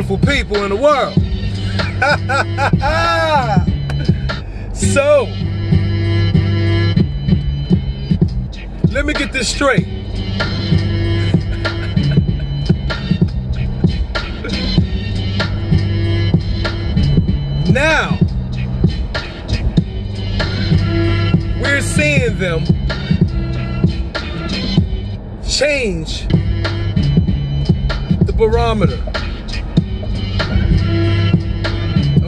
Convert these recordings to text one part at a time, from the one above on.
beautiful people in the world. So, let me get this straight. Now, we're seeing them change the barometer.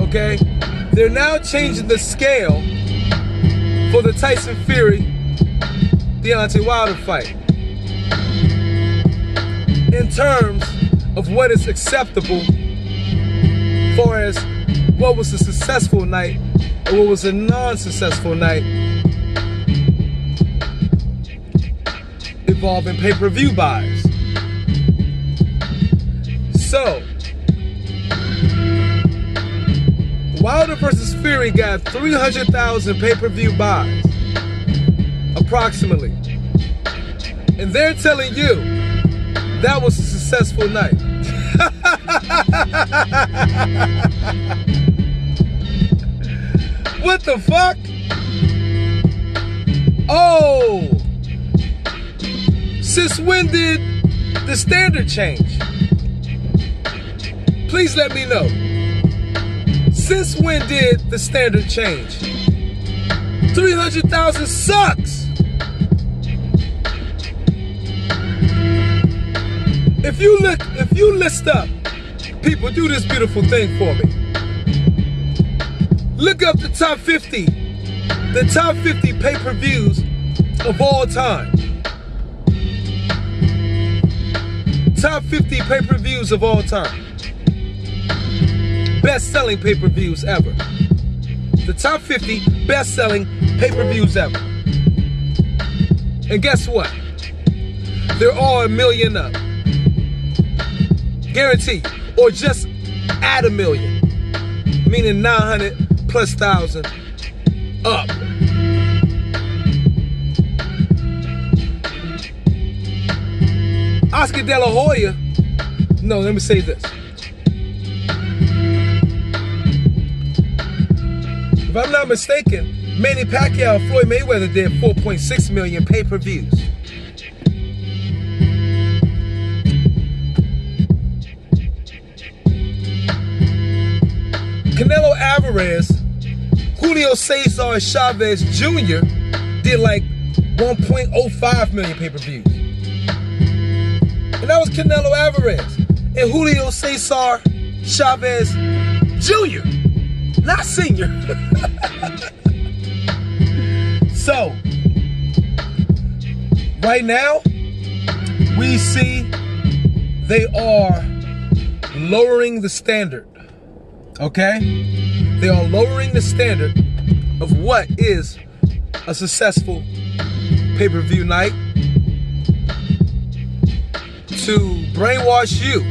Okay? They're now changing the scale for the Tyson Fury Deontay Wilder fight in terms of what is acceptable far as what was a successful night and what was a non-successful night involving pay-per-view buys. So, Wilder versus Fury got 300,000 pay-per-view buys, approximately. And they're telling you that was a successful night. What the fuck? Oh! Since when did the standard change? Please let me know. Since when did the standard change? 300,000 sucks! If you list up, people, do this beautiful thing for me. Look up the top 50 pay-per-views of all time. Top 50 pay-per-views of all time. Best-selling pay-per-views ever. The top 50 best-selling pay-per-views ever. And guess what? They're all $1 million up. Guaranteed. Or just add $1 million. Meaning 900,000+ up. Oscar De La Hoya. No, let me say this. If I'm not mistaken, Manny Pacquiao and Floyd Mayweather did 4.6 million pay-per-views. Canelo Alvarez, Julio Cesar Chavez Jr. did like 1.05 million pay-per-views. And that was Canelo Alvarez and Julio Cesar Chavez Jr., not Senior. So, right now, we see they are lowering the standard. Okay? They are lowering the standard of what is a successful pay-per-view night to brainwash you,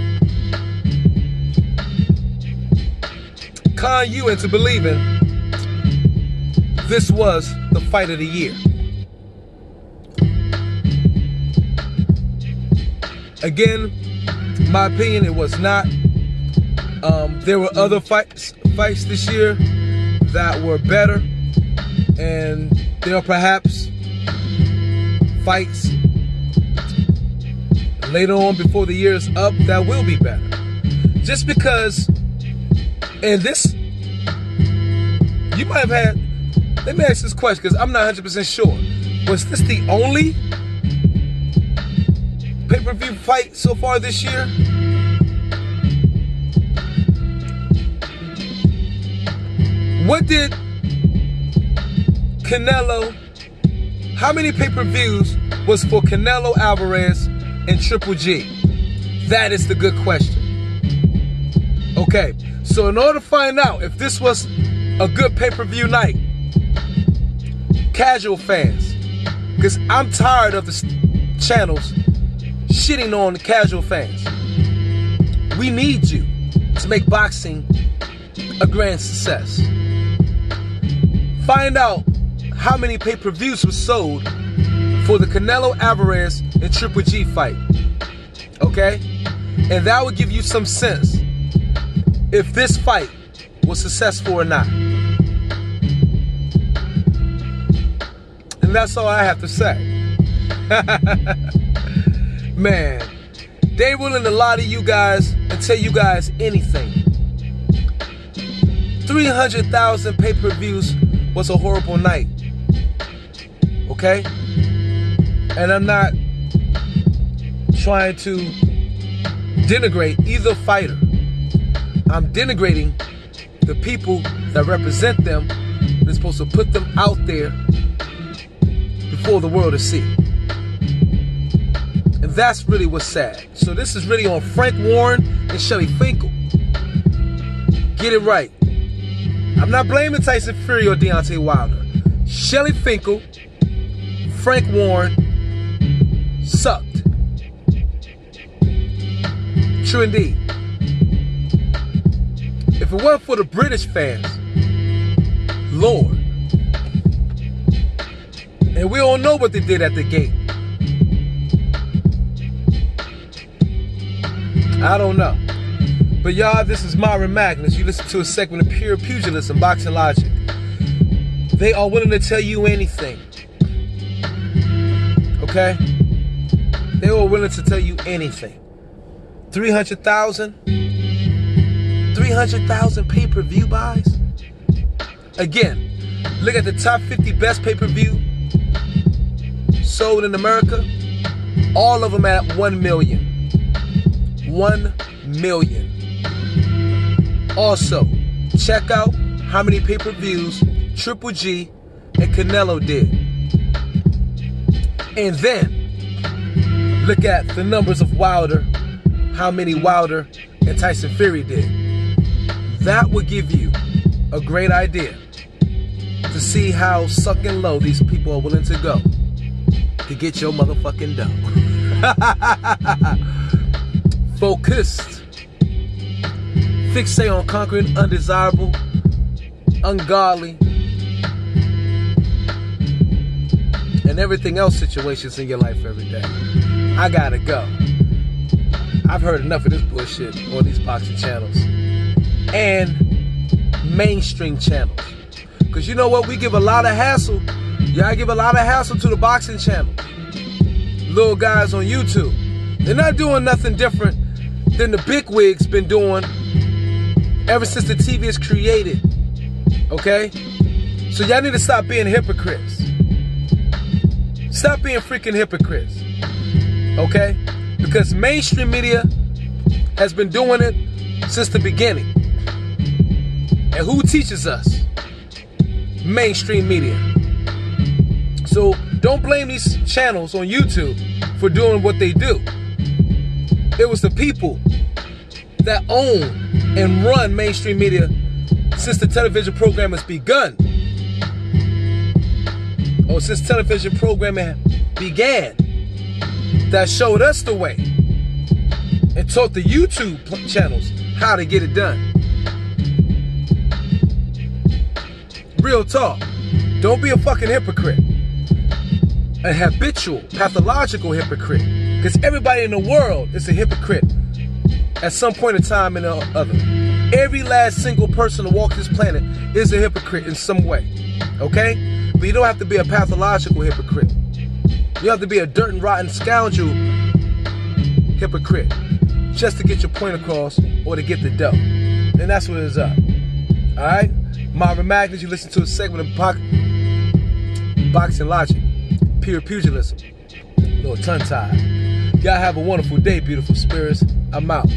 con you into believing this was the fight of the year. Again, my opinion, it was not. There were other fights this year that were better, and there are perhaps fights later on before the year is up that will be better. Just because, and this, you might have had, let me ask this question because I'm not 100% sure. Was this the only pay-per-view fight so far this year? What did Canelo, how many pay-per-views was for Canelo Alvarez and Triple G? That is the good question. Okay, so in order to find out if this was a good pay-per-view night, casual fans, because I'm tired of the channels shitting on the casual fans. We need you to make boxing a grand success. Find out how many pay-per-views were sold for the Canelo Alvarez and Triple G fight. Okay? And that will give you some sense if this fight was successful or not. And that's all I have to say. Man, they willing to lie to you guys and tell you guys anything. 300,000 pay-per-views was a horrible night. Okay? And I'm not trying to denigrate either fighter. I'm denigrating the people that represent them. They're supposed to put them out there before the world to see. And that's really what's sad. So this is really on Frank Warren and Shelly Finkel. Get it right. I'm not blaming Tyson Fury or Deontay Wilder. Shelly Finkel, Frank Warren sucked. True indeed. If it weren't for the British fans, Lord. And we all know what they did at the gate. I don't know. But y'all, this is Myron Magnus. You listen to a segment of Pure Pugilism, Boxing Logic. They are willing to tell you anything. Okay? They are willing to tell you anything. 300,000 pay-per-view buys? Again, look at the top 50 best pay-per-view sold in America. All of them at 1 million. 1 million. Also, check out how many pay-per-views Triple G and Canelo did. And then, look at the numbers of Wilder, how many Wilder and Tyson Fury did. That would give you a great idea to see how sucking low these people are willing to go to get your motherfucking dough. Focused. Fixate on conquering undesirable, ungodly, and everything else situations in your life every day. I gotta go. I've heard enough of this bullshit on these boxing channels and mainstream channels. Because you know what? We give a lot of hassle. Y'all give a lot of hassle to the boxing channel. Little guys on YouTube. They're not doing nothing different than the bigwigs been doing ever since the TV is created. Okay? So y'all need to stop being hypocrites. Stop being freaking hypocrites. Okay? Because mainstream media has been doing it since the beginning. And who teaches us? Mainstream media. So don't blame these channels on YouTube for doing what they do. It was the people that own and run mainstream media since the television program has begun. Or since television programming began, that showed us the way and taught the YouTube channels how to get it done. Real talk. Don't be a fucking hypocrite. A habitual, pathological hypocrite. Because everybody in the world is a hypocrite at some point in time or other. Every last single person to walk this planet is a hypocrite in some way. Okay? But you don't have to be a pathological hypocrite. You have to be a dirt and rotten scoundrel hypocrite just to get your point across or to get the dough. And that's what it's up. Alright? Myron Magnus, you listen to a segment of Boxing Logic. Pure Pugilism. A little tongue-tied. Y'all have a wonderful day, beautiful spirits. I'm out.